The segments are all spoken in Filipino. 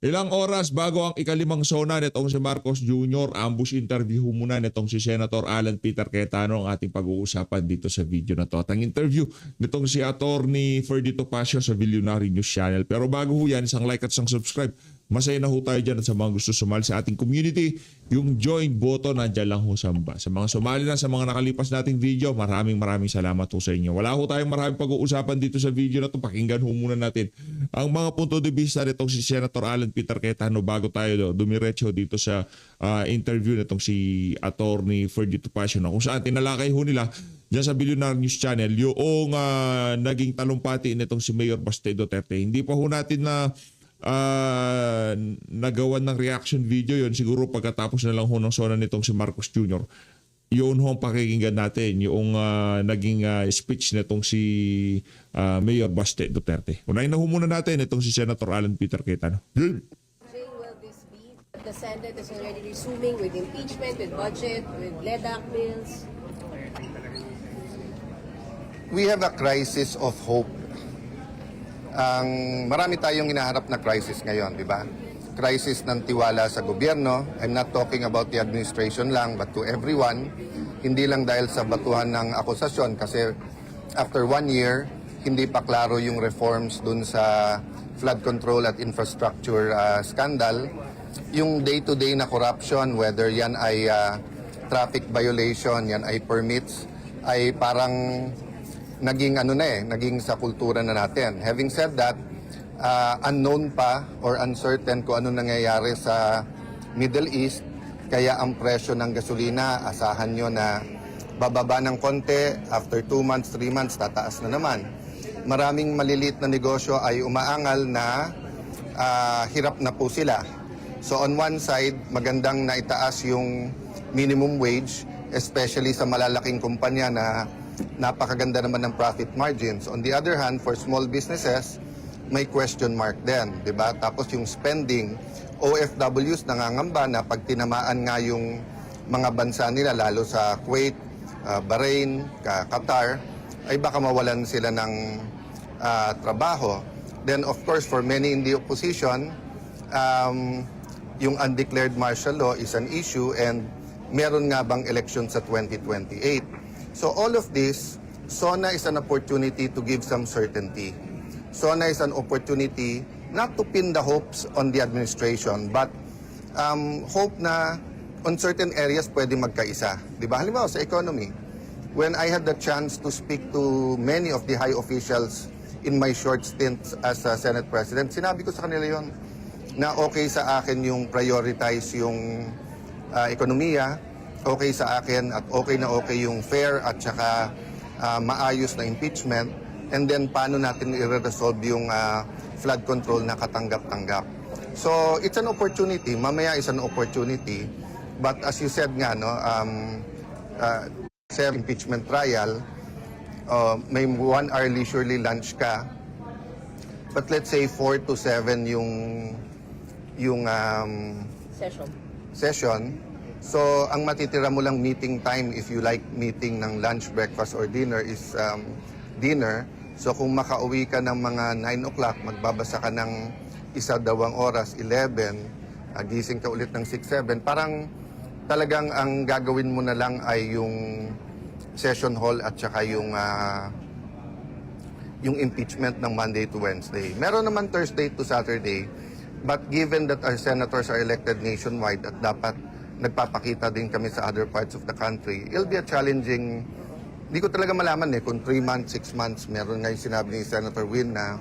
Ilang oras bago ang ikalimang sona nitong si Marcos Jr., ambush interview muna nitong si Senator Alan Peter Cayetano ang ating pag-uusapan dito sa video na to. At ang interview nitong si Attorney Ferdy Topacio sa Vilyonary News Channel. Pero bago ho yan, isang like at isang subscribe. Masaya na ho tayo dyan at sa mga gusto sumali sa ating community, yung join button nandiyan lang ho sa baba. Sa mga sumali na sa mga nakalipas nating video, maraming salamat ho sa inyo. Wala ho tayong maraming pag-uusapan dito sa video na to. Pakinggan ho muna natin ang mga punto de vista nitong si Senator Alan Peter Cayetano bago tayo dumiretso dito sa interview nitong si Attorney Ferdy Topacio na kung saan tinalakay ho nila dyan sa Vilyonary News Channel yung naging talumpati nitong si Mayor Baste Duterte. Hindi pa ho natin na nagawan ng reaction video yon, siguro pagkatapos na lang ho ng sona nitong si Marcos Jr. Yun ho ang pakikinggan natin, yung naging speech nitong si Mayor Baste Duterte. Unahin na ho muna natin itong si Senator Alan Peter Cayetano. Will this be the Senate is already resuming with impeachment, with budget, with LEDAC bills? We have a crisis of hope. Marami tayong hinaharap na crisis ngayon, di ba? Crisis ng tiwala sa gobyerno. I'm not talking about the administration lang, but to everyone. Hindi lang dahil sa batuhan ng akusasyon kasi after 1 year, hindi pa klaro yung reforms dun sa flood control at infrastructure scandal. Yung day-to-day na corruption, whether yan ay traffic violation, yan ay permits, ay parang naging naging sa kultura na natin. Having said that, unknown pa or uncertain kung ano nangyayari sa Middle East, kaya ang presyo ng gasolina, asahan nyo na bababa ng konti, after 2 months, 3 months, tataas na naman. Maraming maliliit na negosyo ay umaangal na hirap na po sila. So on one side, magandang naitaas yung minimum wage, especially sa malalaking kumpanya na napakaganda naman ng profit margins. On the other hand, for small businesses, may question mark din, di ba? Tapos yung spending, OFWs nangangamba na pag tinamaan nga yung mga bansa nila, lalo sa Kuwait, Bahrain, Qatar, ay baka mawalan sila ng trabaho. Then of course, for many in the opposition, yung undeclared martial law is an issue and meron nga bang election sa 2028. So all of this, SONA is an opportunity to give some certainty. SONA is an opportunity not to pin the hopes on the administration, but hope na on certain areas pwede magkaisa. Diba? Halimbawa sa economy, when I had the chance to speak to many of the high officials in my short stints as a Senate President, sinabi ko sa kanila yon na okay sa akin yung prioritize yung ekonomiya, okay sa akin at okay yung fair at saka maayos na impeachment, and then paano natin i-resolve yung flood control na katanggap-tanggap. So it's an opportunity, mamaya is an opportunity, but as you said nga, no, sa impeachment trial, may 1 hour leisurely lunch ka, but let's say 4 to 7 yung session. So, ang matitira mo lang meeting time, if you like meeting ng lunch, breakfast, or dinner, is dinner. So, kung makauwi ka ng mga 9 o'clock, magbabasa ka ng 1-2 oras, 11, gising ka ulit ng 6-7, parang talagang ang gagawin mo na lang ay yung session hall at saka yung impeachment ng Monday to Wednesday. Meron naman Thursday to Saturday, but given that our senators are elected nationwide at dapat nagpapakita din kami sa other parts of the country, it'll be a challenging, hindi ko talaga malaman kung 3 months, 6 months, meron nga yung sinabi ni Senator Win na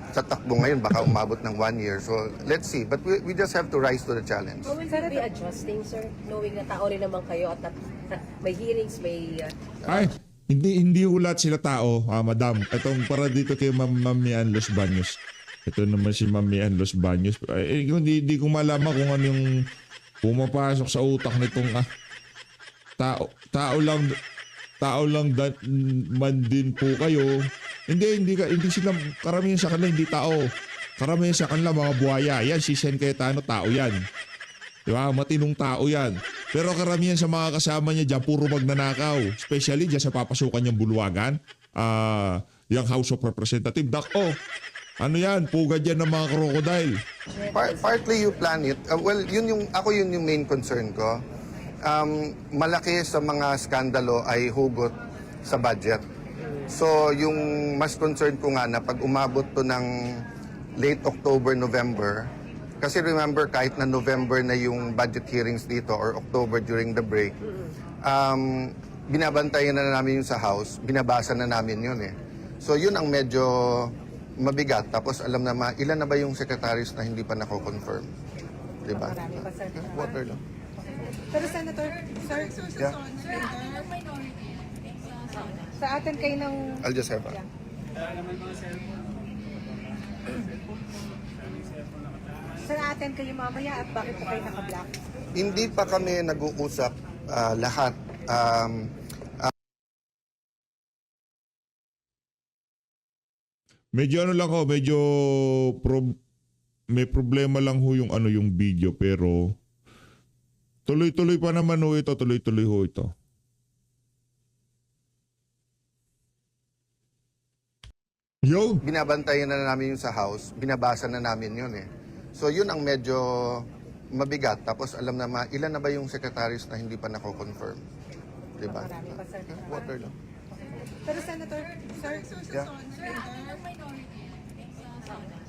sa takbo ngayon baka umabot ng 1 year. So let's see, but we just have to rise to the challenge. How will you be adjusting, sir? Knowing na tao rin naman kayo at may hearings, may... Ay, hindi ulat sila tao, madam. Itong para dito kay Ma'am Mian Los Baños. Ito naman si Ma'am Mian Los Baños. Hindi ko malaman kung ano yung pumapasok sa utak nitong tao lang man din po kayo. Hindi sila, karamihan sa kanila hindi tao. Karamihan sa kanila mga buhaya. Yan, si Sen Cayetano, tao yan. Diba? Matinong tao yan. Pero karamihan sa mga kasama niya dyan, puro magnanakaw. Especially dyan sa papasukan niyang bulwagan. Yung House of Representative. Ano yan? Pugad yan ng mga crocodile. Partly you plan it. Well, yun yung main concern ko. Malaki sa mga skandalo ay hugot sa budget. So, yung mas concern ko nga na pag umabot to ng late October, November, kasi remember kahit na November na yung budget hearings dito or October during the break, binabantayan na namin yung sa House, binabasa na namin yun eh. So, yun ang medyo mabigat. Tapos alam na ilan na ba yung secretaries na hindi pa nako-confirm? Diba? Marami pa, sir. Water lang. Pero Senator, sir, Yeah. sa atin kayo ng... I'll just have a... Sa atin kayo mamaya at bakit po kayo naka-block? Hindi pa kami nag-uusap lahat. Medyo ano lang ho, medyo may problema lang ho yung ano yung video pero tuloy-tuloy pa naman ho ito, tuloy-tuloy ho ito. Yo! Binabantayan na namin yung sa House, binabasa na namin yun eh. So yun ang medyo mabigat. Tapos alam na ilan na ba yung secretaries na hindi pa nako-confirm? Diba? Marami pa, sir. Water lang. Pero Senator, sir, Yeah.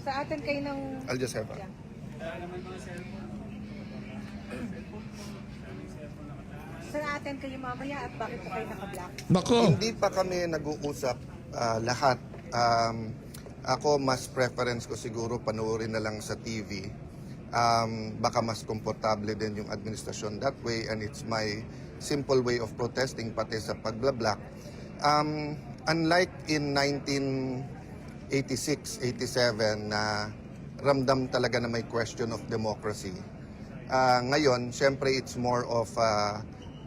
sa atin kayo ng... I'll just have a... Sa atin kayo mamaya at bakit po kayo naka-block? Nako! Hindi pa kami nag-uusap lahat. Ako, mas preference ko siguro panoorin na lang sa TV. Baka mas komportable din yung administrasyon that way and it's my simple way of protesting pati sa pagblablak. Unlike in 1986, 87 na ramdam talaga na may question of democracy. Ngayon, syempre it's more of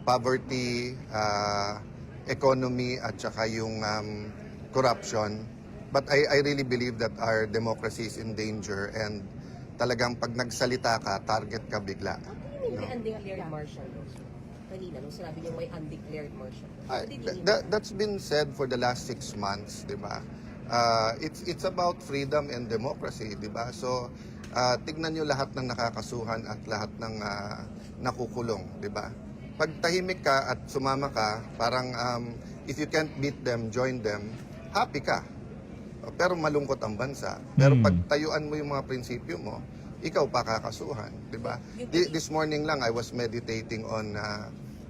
poverty, economy at saka yung corruption. But I really believe that our democracy is in danger and talagang pag nagsalita ka, target ka bigla. Ano yung may undeclared martial law? Kanina, nung sinabi niyo may undeclared martial law. Ay, that's been said for the last 6 months, di ba? It's about freedom and democracy, di ba? So, tignan nyo lahat ng nakakasuhan at lahat ng nakukulong, di ba? Pag tahimik ka at sumama ka, parang if you can't beat them, join them, happy ka. Pero malungkot ang bansa. Pero pag tayuan mo yung mga prinsipyo mo, ikaw pa kakasuhan, di ba? This morning lang I was meditating on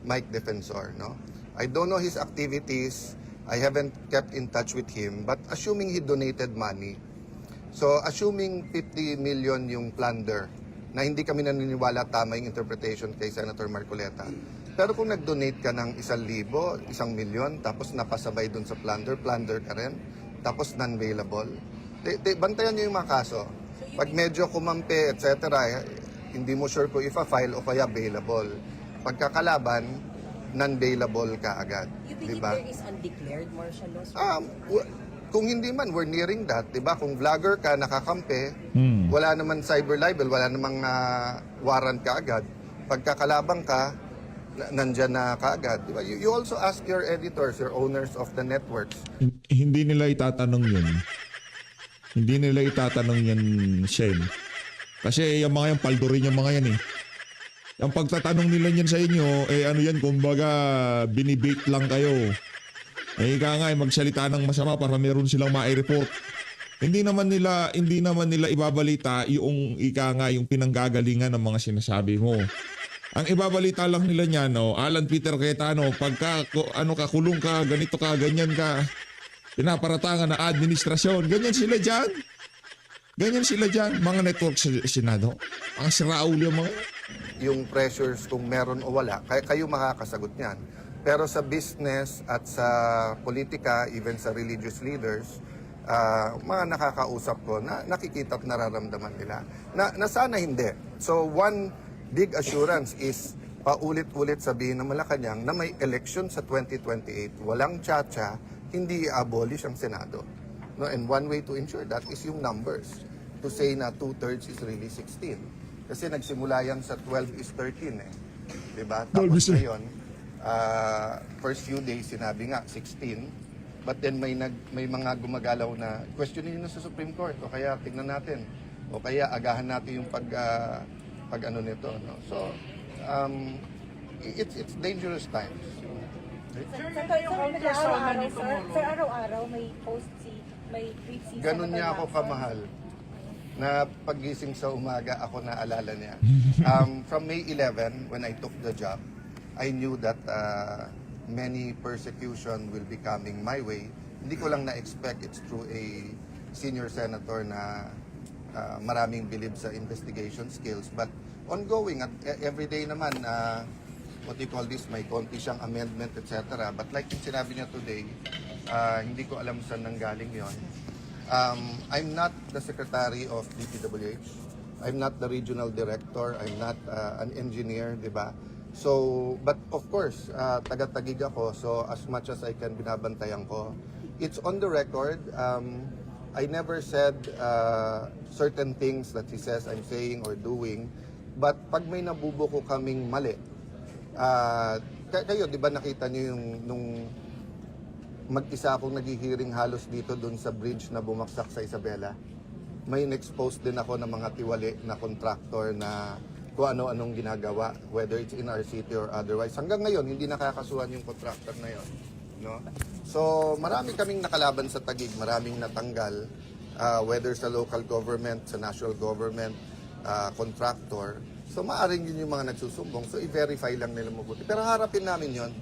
Mike Defensor, no? I don't know his activities. I haven't kept in touch with him, but assuming he donated money. So assuming 50 million yung plunder, na hindi kami naniniwala tama yung interpretation kay Senator Marcoleta. Pero kung nag-donate ka ng 1,000, 1,000,000, tapos napasabay dun sa plunder ka rin, tapos non-bailable. Bantayan nyo yung mga kaso. Pag medyo kumampi, etc., hindi mo sure kung ifa-file o kaya bailable. Pagkakalaban, non-bailable ka agad. You believe Diba? there is undeclared martial law? Kung hindi man, we're nearing that. Diba? Kung vlogger ka, nakakampi, wala naman cyber libel, wala namang warrant ka agad. Pagkakalabang ka, nandyan na kaagad. Diba? You also ask your editors, your owners of the networks. Hindi nila itatanong yun. Hindi nila itatanong yan, Shen. Kasi yung mga yan, paldurin yung mga yan eh. Ang pagtatanong nila yan sa inyo, ano yan, kumbaga, binibait lang kayo. Ika nga, magsalita ng masama para meron silang ma-report. Hindi naman nila ibabalita yung yung pinanggagalingan ng mga sinasabi mo. Ang ibabalita lang nila niyan, Alan Peter Cayetano, pagka kulong ka, ganito ka, ganyan ka, pinaparatangan na administrasyon, ganyan sila diyan. Ganyan sila diyan, mga network sa Senado. Ang siraul yung mga Yung pressures kung meron o wala, kayo makakasagot niyan. Pero sa business at sa politika, even sa religious leaders, mga nakakausap ko na nakikita at nararamdaman nila na sana hindi. So one big assurance is paulit-ulit sabihin ng Malacanang na may election sa 2028, walang tsa-tsa, hindi i-abolish ang Senado. No, and one way to ensure that is yung numbers. To say na 2/3 is really 16. Kasi nagsimula yan sa 12 is 13 eh. Diba? Tapos ngayon, first few days sinabi nga 16. But then may mga gumagalaw na questionin nyo na sa Supreme Court o kaya tignan natin o kaya agahan natin yung pag ano nito, no? So it's dangerous times. Sir, araw-araw may post may tweet si Ganun Senator niya ako Lacson. kamahal na paggising sa umaga ako naalala niya. From May 11 when I took the job, I knew that many persecution will be coming my way. Hindi ko lang na-expect it's through a senior senator na maraming bilib sa investigation skills. But ongoing, at every day naman, what you call this, may konti siyang amendment, etc. But like yung sinabi niya today, hindi ko alam saan nanggaling yon. I'm not the secretary of DPWH. I'm not the regional director. I'm not an engineer, di ba? So, but of course, taga-tagig ako. So, as much as I can, binabantayan ko. It's on the record. I never said certain things that he says I'm saying or doing. But pag may nabubuko kaming mali, kayo, di ba nakita niyo yung nung mag-isa akong naghihiring halos dito dun sa bridge na bumaksak sa Isabela. May in-expose din ako ng mga tiwali na contractor na kung ano-anong ginagawa, whether it's in our city or otherwise. Hanggang ngayon, hindi nakakasuhan yung contractor na yon, no? So, marami kaming nakalaban sa Taguig, maraming natanggal, whether sa local government, sa national government, contractor. So, maaaring yun yung mga nagsusumbong. So, i-verify lang nila mabuti. Pero harapin namin yon.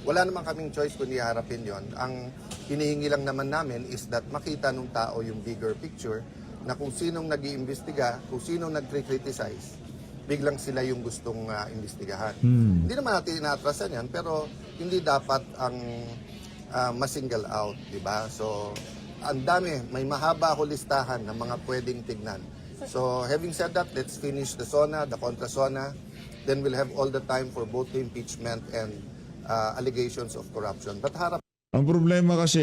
Wala naman kaming choice kundi harapin yon. Ang hinihingi lang naman namin is that makita ng tao yung bigger picture na kung sinong nag-iimbestiga, kung sinong nag-criticize, biglang sila yung gustong imbestigahan. Hindi naman natin inaatrasan yan, pero hindi dapat ang ma-single out, di ba? So, ang dami, may mahaba ako listahan ng mga pwedeng tignan. So, having said that, let's finish the SONA, the contra SONA, then we'll have all the time for both the impeachment and allegations of corruption. But harap Ang problema kasi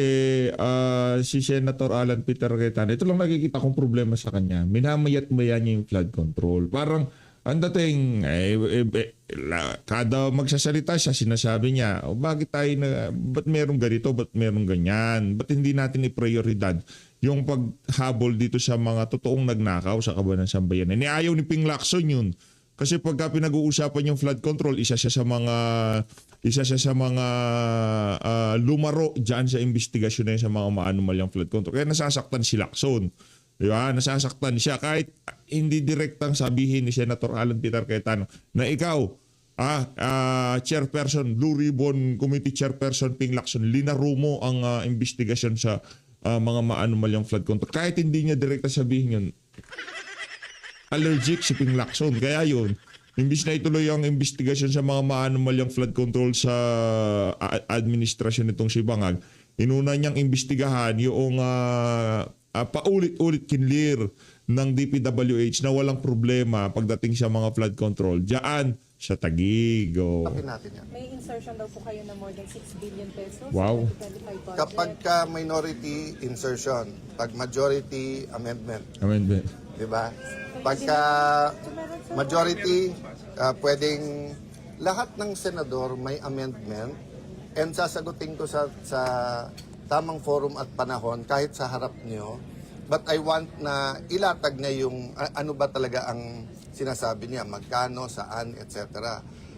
si Senator Alan Peter Cayetano, ito lang nakikita kong problema sa kanya. Minamayat-maya niya yung flood control. Parang ang dating, kada magsasalita siya, sinasabi niya, bakit tayo ba't merong ganito, ba't merong ganyan? Ba't hindi natin i-prioridad yung paghabol dito sa mga totoong nagnakaw sa Kaban ng Sambayanan? Ayaw ni Ping Lacson yun. Kasi pagka pinag-uusapan yung flood control, isa siya sa mga lumaro dyan sa investigasyon na yun sa mga maanumalyang flood control. Kaya nasasaktan si Lacson. Diba? Nasasaktan siya kahit hindi direktang sabihin ni Senator Alan Peter Cayetano na ikaw, chairperson, Blue Ribbon Committee Chairperson Ping Lacson, linaro mo ang investigasyon sa mga maanumalyang flood control. Kahit hindi niya direkta sabihin yun, allergic si Ping Lacson. Kaya yun, imbis na ituloy ang investigasyon sa mga maanumalyang flood control sa administrasyon nitong si Bangag, inuna niyang imbestigahan yung paulit-ulit kinlir ng DPWH na walang problema pagdating sa mga flood control diyan sa Taguig. natin yan. May insertion daw po kayo na more than 6 billion pesos Wow. sa 2025 budget. Kapag ka minority, insertion. Pag majority, amendment. Amendment. Diba? Pagka majority, pwedeng lahat ng senador may amendment and sasagutin ko sa tamang forum at panahon kahit sa harap nyo. But I want na ilatag niya yung ano ba talaga ang sinasabi niya, magkano, saan, etc.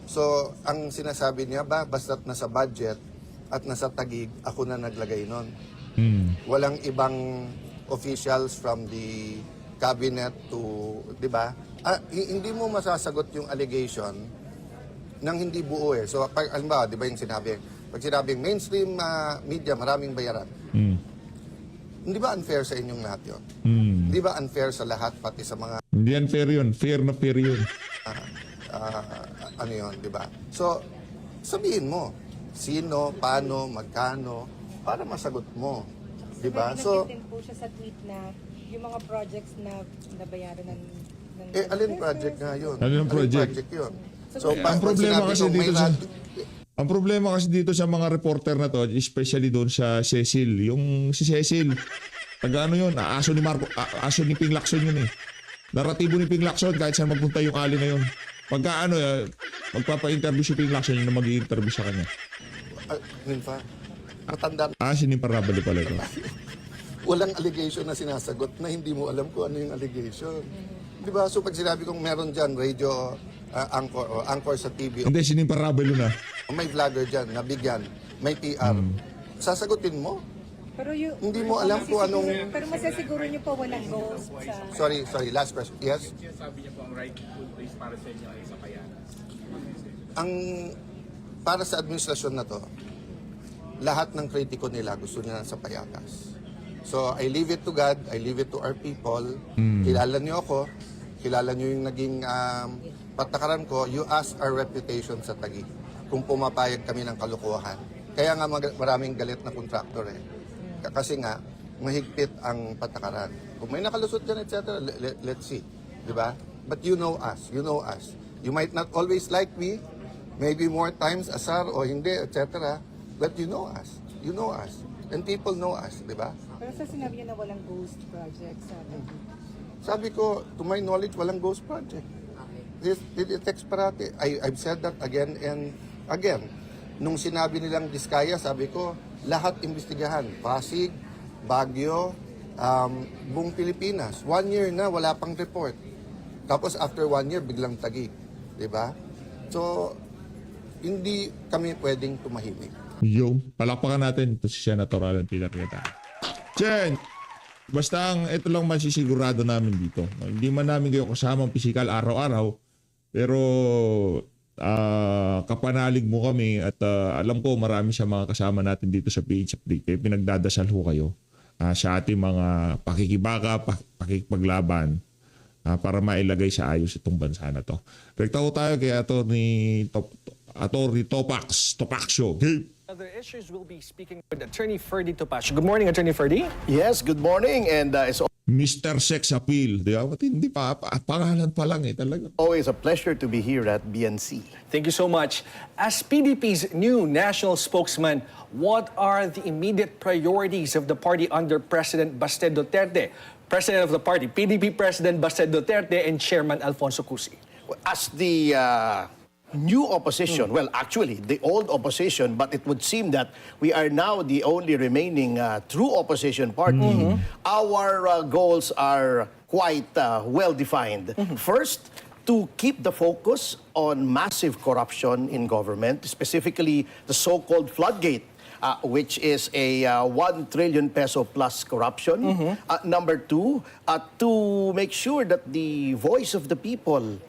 So, ang sinasabi niya ba, basta't nasa budget at nasa Taguig, ako na naglagay nun. Walang ibang officials from the cabinet to, di ba? Hindi mo masasagot yung allegation nang hindi buo eh. So, halimbawa, di ba yung sinabi? Pag sinabing mainstream media, maraming bayaran. Hindi ba unfair sa inyong lahat yun? Hindi ba unfair sa lahat, pati sa mga Hindi yan fair yun. Fair na fair yun. ano yun, di ba? So, sabihin mo, sino, paano, magkano, para masagot mo. Di ba? So, May po siya sa tweet na yung mga projects na nabayaran ng alin project nga yun? Alin ang project? yun? So, pag ang problema sinabi kasi kong may dito ang problema kasi dito sa mga reporter na to, especially doon sa Cecil, yung si Cecil, taga ano yun, aso ni Ping Lacson yun eh. Naratibo ni Ping Lacson kahit saan magpunta yung ali na yun. Pagka magpapa-interview si Ping Lacson, yun na mag-i-interview sa kanya. Minfa, Matanda Sinimparabali pala ito. walang allegation na sinasagot na hindi mo alam kung ano yung allegation. Di ba? So pag sinabi kong meron dyan, radio anchor o anchor sa TV, Hindi, sinimparabali na. o may vlogger dyan, nabigyan, may PR, sasagutin mo? Pero yung, Hindi mo alam kung anong- Pero masasiguro niyo po walang ghost sa... Sorry, last question. Yes? Sabi niya po ang right good place para sa inyo ay sa Payanas. Ang para sa administrasyon na to, lahat ng kritiko nila gusto nila sa Payatas. So I leave it to God, I leave it to our people. Kilala niyo ako, kilala niyo yung naging patakaran ko. You ask our reputation sa Taguig kung pumapayag kami ng kalokohan. Kaya nga maraming galit na kontraktor eh. Kasi nga, mahigpit ang patakaran. Kung may nakalusot dyan, etc., let's see. Di ba? But you know us. You know us. You might not always like me. Maybe more times asar o hindi, etc. But you know us. You know us. And people know us. Di ba? Pero sa sinabi niyo na walang ghost project sa Sabi ko, to my knowledge, walang ghost project. It takes parati. I've said that again and again. Nung sinabi nilang Diskaya, sabi ko, lahat imbestigahan. Pasig, Baguio, buong Pilipinas. 1 year na, wala pang report. Tapos after 1 year, biglang Taguig. Diba? So, hindi kami pwedeng tumahimik. Yung, palakpakan natin ito si Senator Alan Peter Cayetano. Chen, basta ito lang masisigurado namin dito. Hindi man namin kayo kasamang pisikal araw-araw, pero kapanalig mo kami at alam ko marami sa mga kasama natin dito sa PH Update. Kaya pinagdadasal ho kayo sa ating mga pakikibaka, pakikipaglaban para mailagay sa ayos itong bansa na to. Rekta ho tayo kay Atty. Topacio. Okay. Other issues, we'll be speaking with Attorney Ferdy Topacio. Good morning, Attorney Ferdy. Yes, good morning, and it's Mr. Sex Appeal. Di ba? Hindi pa. Pangalan pa lang talaga. always a pleasure to be here at BNC. Thank you so much. As PDP's new national spokesman, what are the immediate priorities of the party under President Baste Duterte? President of the party, PDP President Baste Duterte and Chairman Alfonso Cusi. As the new opposition, well, actually, the old opposition, but it would seem that we are now the only remaining true opposition party. Our goals are quite well-defined. First, to keep the focus on massive corruption in government, specifically the so-called floodgate, which is a 1 trillion peso plus corruption. Number two, to make sure that the voice of the people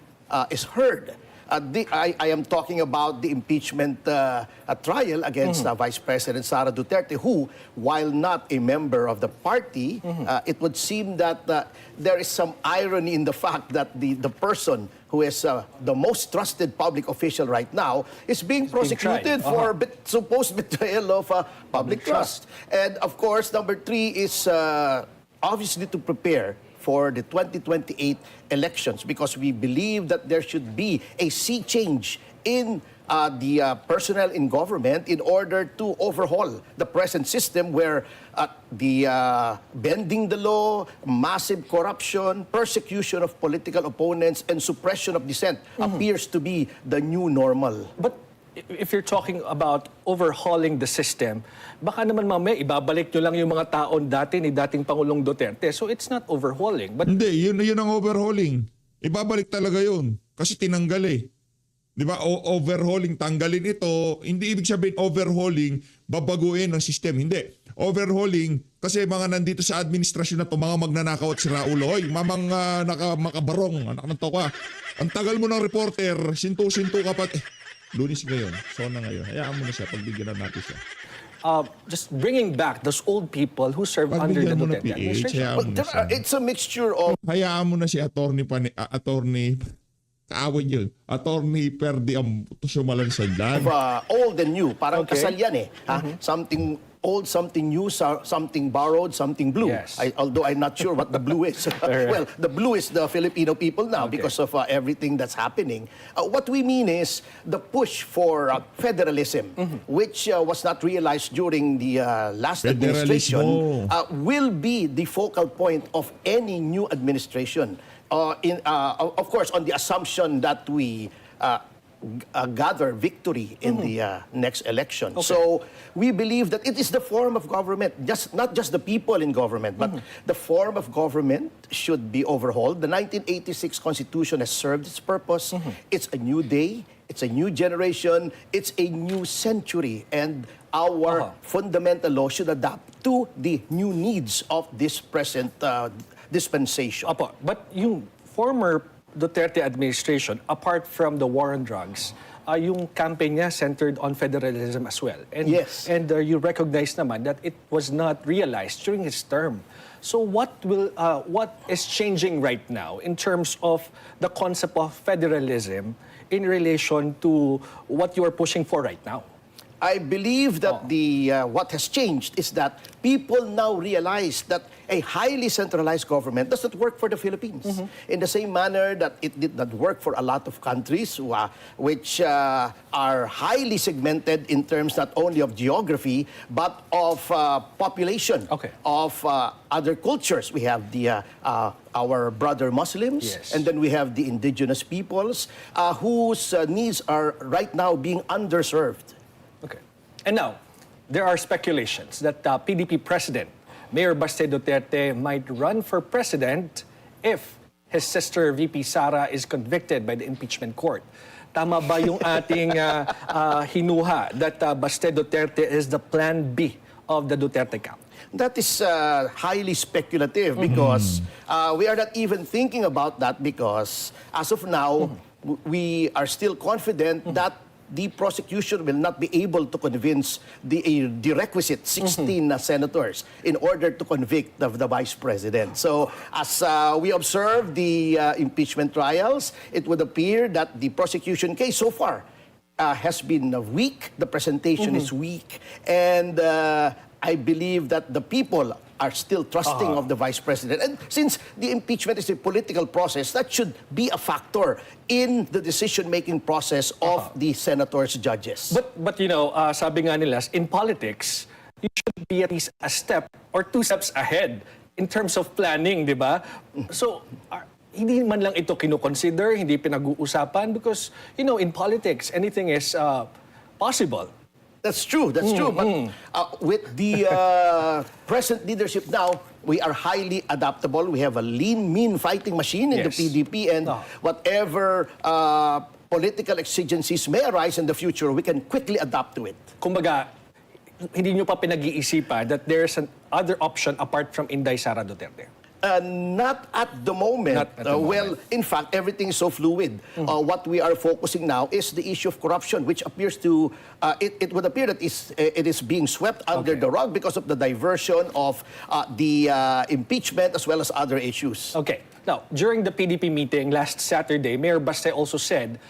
is heard. I am talking about the impeachment trial against Vice President Sara Duterte, who, while not a member of the party, it would seem that there is some irony in the fact that the person who is the most trusted public official right now is being prosecuted for supposed betrayal of public trust. And of course, number three is obviously to prepare for the 2028 elections, because we believe that there should be a sea change in the personnel in government in order to overhaul the present system where the bending the law, massive corruption, persecution of political opponents, and suppression of dissent appears to be the new normal. But if you're talking about overhauling the system, baka naman mamaya ibabalik nyo lang yung mga taon dati ni dating Pangulong Duterte. So it's not overhauling. But Hindi, yun ang overhauling. Ibabalik talaga yun. Kasi tinanggal eh. Di ba? Overhauling, tanggalin ito. Hindi ibig sabihin overhauling, babaguhin ang system. Hindi. Overhauling, kasi mga nandito sa administrasyon na to, mga magnanakaw at siraulo. Hoy, mamang makabarong, anak ng toka. Ang tagal mo ng reporter, sinto-sinto ka pa. Lunis ngayon, Sona ngayon. Hayaan mo na siya, pagbigyan na natin siya. just bringing back those old people who served under the Pagbigyan mo na Duterte PH, administration. hayaan But mo na siya. it's a mixture of Hayaan mo na si attorney kaaway yun. Attorney Ferdy ang sumalan sa dyan. old and new. Parang kasal yan eh. Something old, something new, something borrowed, something blue. Yes. Although I'm not sure what the blue is. Well, the blue is the Filipino people now because of everything that's happening. What we mean is the push for federalism, which was not realized during the last administration, will be the focal point of any new administration. Of course, on the assumption that we gather victory in the next election. So we believe that it is the form of government, not just the people in government, but the form of government should be overhauled. The 1986 Constitution has served its purpose. It's a new day. It's a new generation. It's a new century. And our fundamental law should adapt to the new needs of this present dispensation. Apo, but yung former Duterte administration, apart from the war on drugs, yung campaign niya centered on federalism as well. And, Yes. And you recognize naman that it was not realized during his term. So what is changing right now in terms of the concept of federalism in relation to what you are pushing for right now? I believe that what has changed is that people now realize that a highly centralized government does not work for the Philippines. In the same manner that it did not work for a lot of countries which are highly segmented in terms not only of geography but of population, of other cultures. We have our brother Muslims, Yes. and then we have the indigenous peoples whose needs are right now being underserved. Okay. And now, there are speculations that PDP President Mayor Baste Duterte might run for president if his sister VP Sara is convicted by the impeachment court. Tama ba yung ating hinuha that Baste Duterte is the plan B of the Duterte camp? That is highly speculative because we are not even thinking about that because as of now, we are still confident that the prosecution will not be able to convince the requisite 16 senators in order to convict the vice president. So as we observe the impeachment trials, it would appear that the prosecution case so far has been weak, the presentation is weak, and I believe that the people are still trusting of the vice president. And since the impeachment is a political process, that should be a factor in the decision-making process of the senators, judges. But you know, sabi nga nila, in politics, you should be at least a step or two steps ahead in terms of planning, di ba? So, hindi man lang ito kinoconsider, hindi pinag-uusapan because, you know, in politics, anything is possible. That's true, that's true. But with the present leadership now, we are highly adaptable. We have a lean, mean fighting machine in the PDP, and whatever political exigencies may arise in the future, we can quickly adapt to it. Kumbaga, hindi nyo pa pinag-iisipan that there's an other option apart from Inday Sara Duterte? Not at the moment. Not at the moment. Well, in fact, everything is so fluid. What we are focusing now is the issue of corruption, which appears to, it would appear that it is being swept under the rug because of the diversion of the impeachment as well as other issues. Okay. Now, during the PDP meeting last Saturday, Mayor Baste also said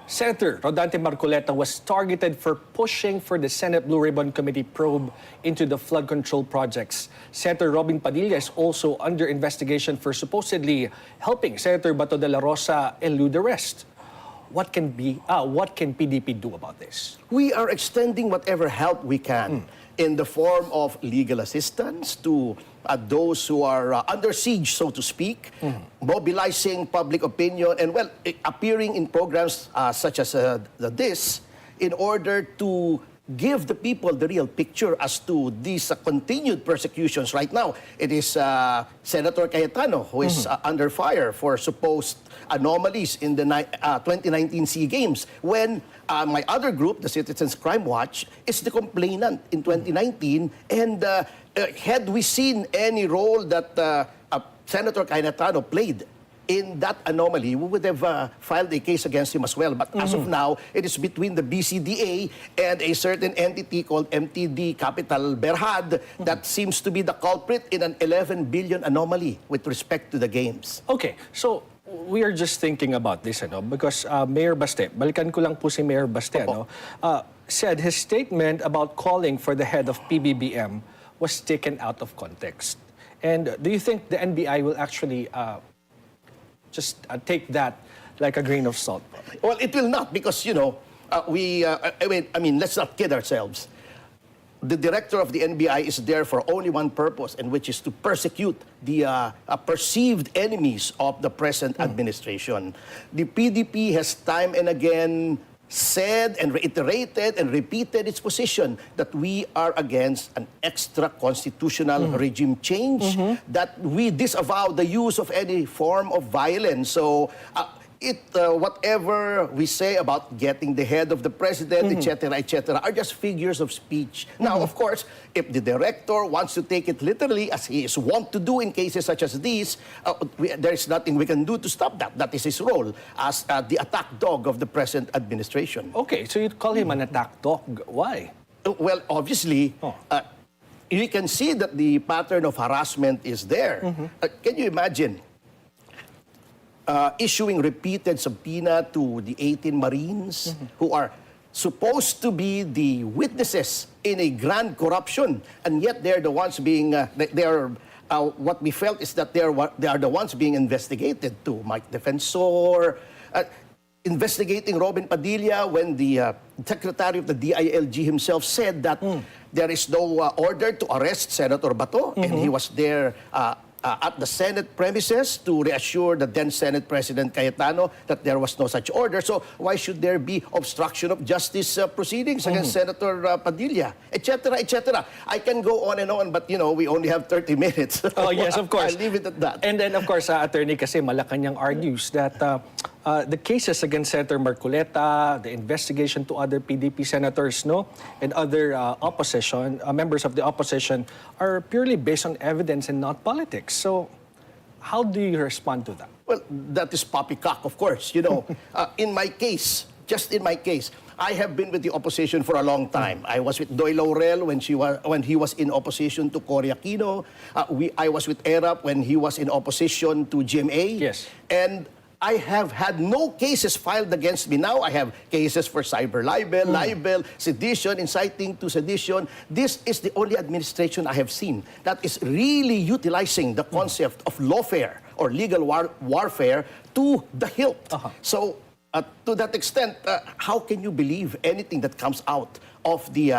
Senator Rodante Marcoleta was targeted for pushing for the Senate Blue Ribbon Committee probe into the flood control projects. Senator Robin Padilla is also under investigation for supposedly helping Senator Bato de la Rosa elude arrest. What can PDP do about this? We are extending whatever help we can in the form of legal assistance to those who are under siege, so to speak, mobilizing public opinion, and, well, appearing in programs such as this in order to give the people the real picture as to these continued persecutions right now. It is Senator Cayetano who is under fire for supposed anomalies in the 2019 SEA Games, when my other group, the Citizens Crime Watch, is the complainant in 2019, and had we seen any role that Senator Cayetano played in that anomaly, we would have filed a case against him as well. But as of now, it is between the BCDA and a certain entity called MTD Capital Berhad that seems to be the culprit in an 11 billion anomaly with respect to the games. Okay, so we are just thinking about this, because Mayor Baste, balikan ko lang po si Mayor Baste, said his statement about calling for the head of PBBM was taken out of context. And do you think the NBI will actually just take that like a grain of salt? Well, it will not, because, you know, I mean, let's not kid ourselves. The director of the NBI is there for only one purpose, and which is to persecute the perceived enemies of the present administration. The PDP has time and again said and reiterated and repeated its position that we are against an extra constitutional regime change, that we disavow the use of any form of violence. So whatever we say about getting the head of the president, etc., are just figures of speech. Now, of course, if the director wants to take it literally, as he is wont to do in cases such as these, there is nothing we can do to stop that. That is his role as the attack dog of the present administration. Okay, so you call him an attack dog. Why? Well, obviously, you can see that the pattern of harassment is there. Can you imagine issuing repeated subpoena to the 18 Marines who are supposed to be the witnesses in a grand corruption, and yet they're the ones being, what we felt is that they are the ones being investigated, to Mike Defensor, investigating Robin Padilla when the secretary of the DILG himself said that there is no order to arrest Senator Bato, and he was there at the Senate premises to reassure the then Senate President Cayetano that there was no such order. So why should there be obstruction of justice proceedings against Senator Padilla, etc., etc.? I can go on and on, but we only have 30 minutes. Oh, yes, of course. I'll leave it at that. And then, of course, Attorney, kasi Malacanang argues that the cases against Senator Marcoleta, the investigation to other PDP senators, and other opposition, members of the opposition, are purely based on evidence and not politics. So, how do you respond to that? Well, that is poppycock, of course. In my case, just in my case, I have been with the opposition for a long time. I was with Doy Laurel when he was in opposition to Cory Aquino. I was with ERAP when he was in opposition to GMA. Yes. And I have had no cases filed against me. Now I have cases for cyber libel, sedition, inciting to sedition. This is the only administration I have seen that is really utilizing the concept of lawfare or legal warfare to the hilt. So, to that extent, how can you believe anything that comes out of the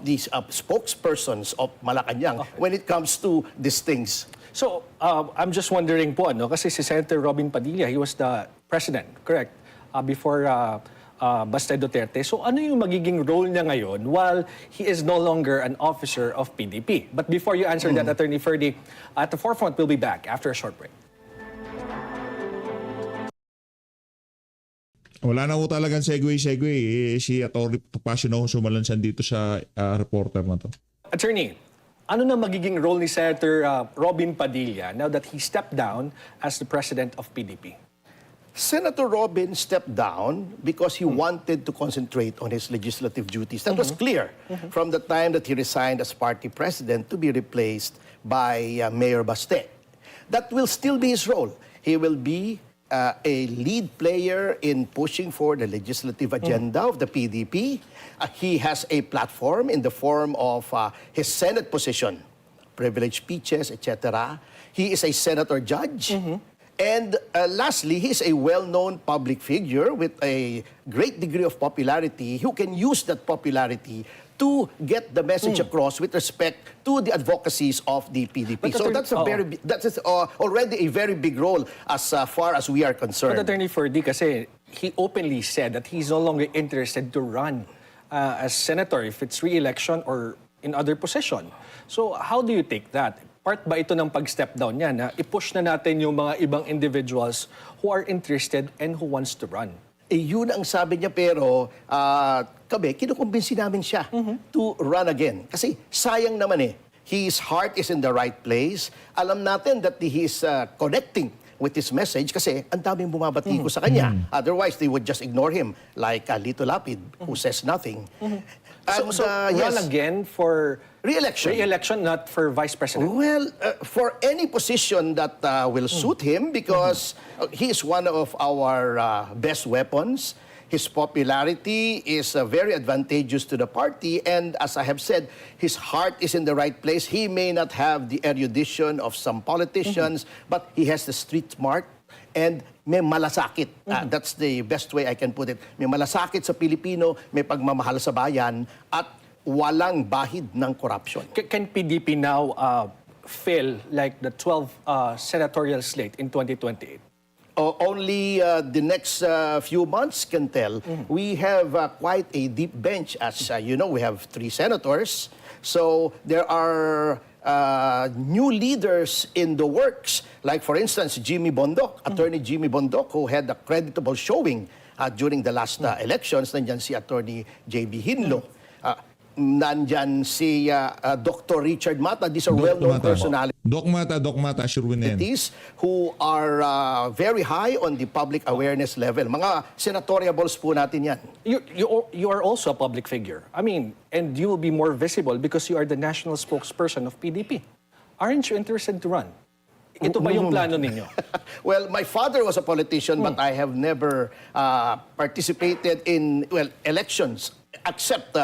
these spokespersons of Malacanang when it comes to these things? So, I'm just wondering po, kasi si Senator Robin Padilla, he was the president, correct? Before Baste Duterte. So, ano yung magiging role niya ngayon while he is no longer an officer of PDP? But before you answer that, Attorney Ferdy, at the forefront, we'll be back after a short break. Wala na po talagang segue. Si Atty. Topacio na sumalansan dito sa reporter na to. Attorney, ano na magiging role ni Senator Robin Padilla now that he stepped down as the president of PDP? Senator Robin stepped down because he wanted to concentrate on his legislative duties. That was clear from the time that he resigned as party president to be replaced by Mayor Baste. That will still be his role. He will be a lead player in pushing for the legislative agenda of the PDP. He has a platform in the form of his Senate position, privileged speeches, etc. He is a senator judge. And lastly, he is a well-known public figure with a great degree of popularity who can use that popularity to get the message across with respect to the advocacies of the PDP. But So that's already a very big role as far as we are concerned. But Attorney Ferdy, kasi he openly said that he's no longer interested to run as senator if it's re-election or in other position. So how do you take that? Part ba ito ng pag-step down niya na i-push na natin yung mga ibang individuals who are interested and who wants to run? Yun ang sabi niya, pero kami, kinukumbinsi namin siya to run again. Kasi sayang naman his heart is in the right place. Alam natin that he is connecting with his message kasi ang daming bumabati ko sa kanya. Otherwise, they would just ignore him like Lito Lapid, who says nothing. So run again for re-election. Re-election, not for vice president? Well, for any position that will suit him, because he is one of our best weapons. His popularity is very advantageous to the party, and as I have said, his heart is in the right place. He may not have the erudition of some politicians, but he has the street smart and may malasakit. That's the best way I can put it. May malasakit sa Pilipino, may pagmamahal sa bayan, at walang bahid ng corruption. Can PDP now fill like the 12 senatorial slate in 2028? only the next few months can tell. We have quite a deep bench. As you know, we have 3 senators. So there are new leaders in the works. Like, for instance, Jimmy Bondoc, Attorney Jimmy Bondoc, who had a creditable showing during the last elections. Nandyan si Attorney J.B. Hinlo. Nandyan si Dr. Richard Mata. These are well-known personalities Doc Mata, sure win yan. who are very high on the public awareness level. Mga senatoriables po natin yan. You are also a public figure. I mean, and you will be more visible because you are the national spokesperson of PDP. Aren't you interested to run? Ito ba yung plano ninyo? Well, my father was a politician, but I have never participated in, elections, except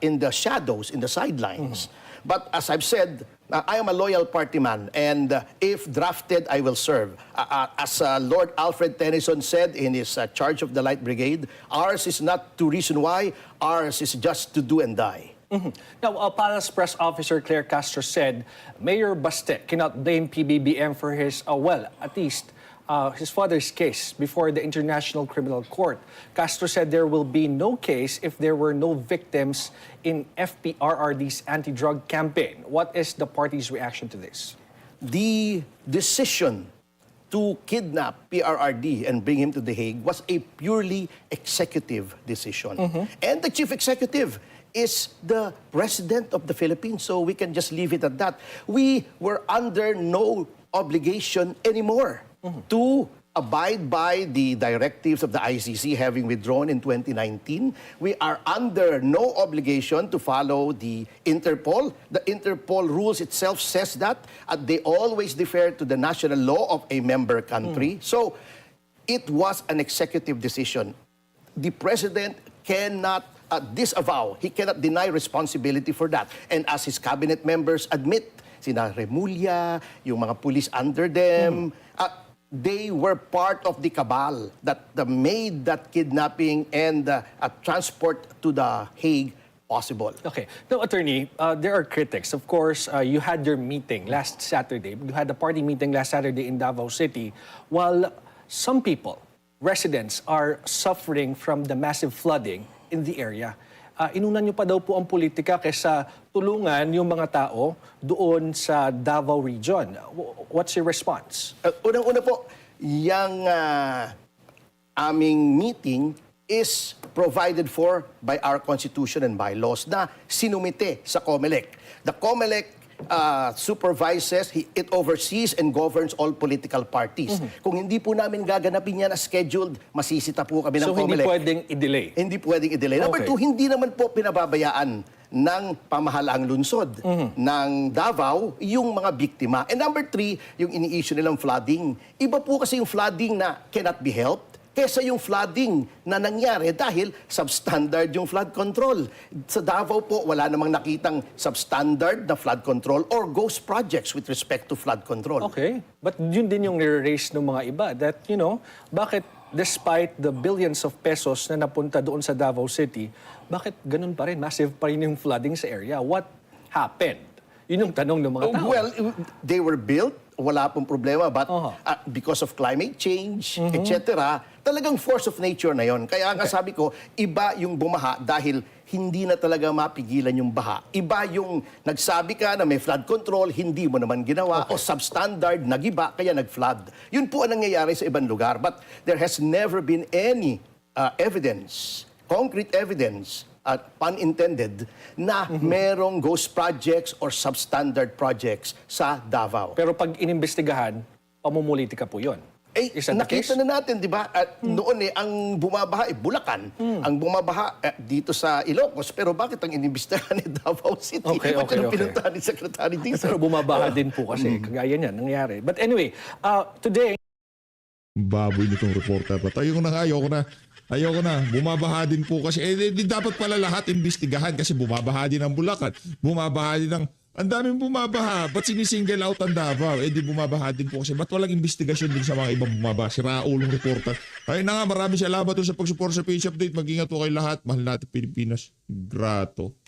in the shadows, in the sidelines. But as I've said, I am a loyal party man, and if drafted, I will serve. As Lord Alfred Tennyson said in his Charge of the Light Brigade, ours is not to reason why, ours is just to do and die. Now, Palace Press Officer Claire Castro said Mayor Baste cannot blame PBBM for his, at least his father's case before the International Criminal Court. Castro said there will be no case if there were no victims in FPRRD's anti-drug campaign. What is the party's reaction to this? The decision to kidnap PRRD and bring him to The Hague was a purely executive decision. And the chief executive is the president of the Philippines, so we can just leave it at that. We were under no obligation anymore to abide by the directives of the ICC, having withdrawn in 2019. We are under no obligation to follow the Interpol. The Interpol rules itself says that they always defer to the national law of a member country. So it was an executive decision. The president cannot disavow, he cannot deny responsibility for that. And as his cabinet members admit, sina Remulla, yung mga police under them, they were part of the cabal that made that kidnapping and transport to The Hague possible. Okay. Now, Attorney, there are critics. Of course, you had your meeting last Saturday. You had a party meeting last Saturday in Davao City, while some people, residents, are suffering from the massive flooding in the area. Inunan nyo pa daw po ang politika kaysa tulungan yung mga tao doon sa Davao region. What's your response? Unang-una po, yung aming meeting is provided for by our Constitution and bylaws na sinumite sa COMELEC. The COMELEC supervises, it oversees and governs all political parties. Kung hindi po namin gaganapin yan as scheduled, masisita po kami ng So, hindi COMELEC. pwedeng i-delay? Hindi pwedeng i-delay. Number Okay. 2, hindi naman po pinababayaan ng pamahalaang lungsod ng Davao yung mga biktima. And number 3, yung ini-issue nilang flooding. Iba po kasi yung flooding na cannot be helped kesa yung flooding na nangyari dahil substandard yung flood control. Sa Davao po, wala namang nakitang substandard na flood control or ghost projects with respect to flood control. Okay. But yun din yung nire-raise ng mga iba that, bakit despite the billions of pesos na napunta doon sa Davao City, bakit ganun pa rin, massive pa rin yung flooding sa area? What happened? Yun yung tanong ng mga tao. Well, they were built, wala pong problema, but because of climate change, etc., talagang force of nature na yon. Kaya nga sabi ko, iba yung bumaha dahil hindi na talaga mapigilan yung baha. Iba yung nagsabi ka na may flood control, hindi mo naman ginawa, o substandard, nagiba, kaya nag-flood. Yun po ang nangyayari sa ibang lugar. But there has never been any evidence, concrete evidence, pun intended, na merong ghost projects or substandard projects sa Davao. Pero pag inimbestigahan, pamumulitika po yun. Is that the case? Nakita na natin, di ba? At noon ang bumabaha, Bulacan. Ang bumabaha dito sa Ilocos. Pero bakit ang inimbestigahan ni Davao City? Okay. Pinuntahan ni Secretary Dizon. Pero bumabaha din po kasi. Kagaya niyan, nangyari. But anyway, today, Baboy nitong reporter pa. Ayoko na. Bumabaha din po kasi. Di dapat pala lahat imbestigahan kasi bumabaha din ang Bulacan. Bumabaha din ang... Ang daming bumabaha. Ba't sinisingle out ang Davao? Di bumabaha din po kasi. Ba't walang investigasyon din sa mga ibang bumabaha? Si Raulong reporter. Ayun na nga, maraming salamat sa pagsupport sa Page Update. Mag-ingat po kayo lahat. Mahal natin Pilipinas. Grato.